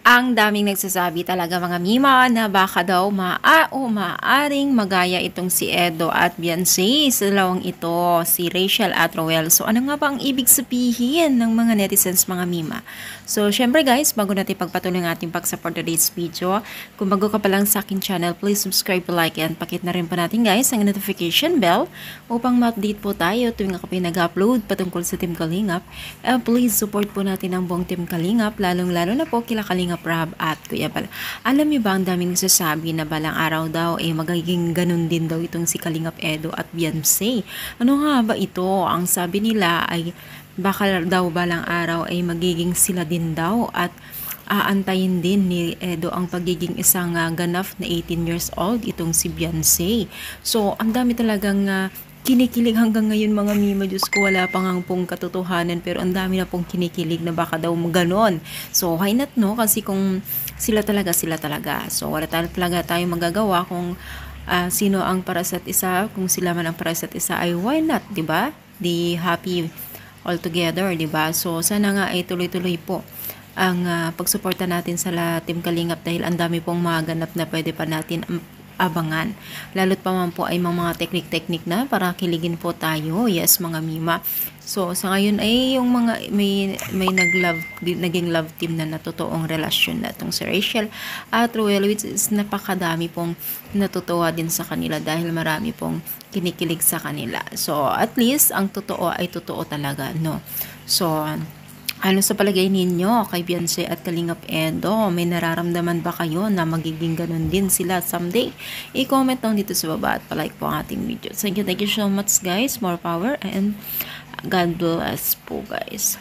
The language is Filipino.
Ang daming nagsasabi talaga mga Mima na baka daw maaring magaya itong si Edo at Beyonce sa dalawang ito, si Rachel at Roel. So ano nga ba ang ibig sabihin ng mga netizens mga Mima? So syempre guys, bago natin pagpatuloy ang ating pag-support today's video, kung bago ka pa lang sa akin channel, please subscribe, like, and pakit na rin po natin guys ang notification bell upang ma-update po tayo tuwing ako nag-upload patungkol sa Team Kalingap. And please support po natin ang buong Team Kalingap, lalong-lalo na po kila Kalingap Rab at Kuya Bal. Alam niyo ba ang daming nagsasabi na balang araw daw magiging ganun din daw itong si Kalingap Edo at Beyonce. Ano nga ba ito? Ang sabi nila ay baka daw balang araw ay magiging sila din daw at aantayin din ni Edo ang pagiging isang ganap na 18 years old itong si Beyonce. So ang dami talagang kinikilig hanggang ngayon mga Mima, Diyos ko, wala pa nga pong katotohanan pero ang dami na pong kinikilig na baka daw ganon. So why not no? Kasi kung sila talaga. So wala talaga tayong magagawa kung sino ang para sa isa, kung sila man ang para sa isa ay why not, 'di ba? Di happy all together, 'di ba? So sana nga ay tuloy-tuloy po ang pagsuporta natin sa Team Kalingap dahil ang dami pong mga ganap na pwede pa natin abangan. Lalo't pa man po ay mga teknik-teknik na para kiligin po tayo. Yes, mga Mima. So, sa ngayon ay yung mga may naging love team na totoong relasyon na itong si Rachel at Roel, which is napakadami pong natutuwa din sa kanila dahil marami pong kinikilig sa kanila. So, at least, ang totoo ay totoo talaga, no? So, ano sa palagay ninyo kay Beyonce at Kalingap Edo? May nararamdaman ba kayo na magiging ganun din sila someday? I-comment lang dito sa baba at palike po ang ating video. Thank you so much guys. More power and God bless po guys.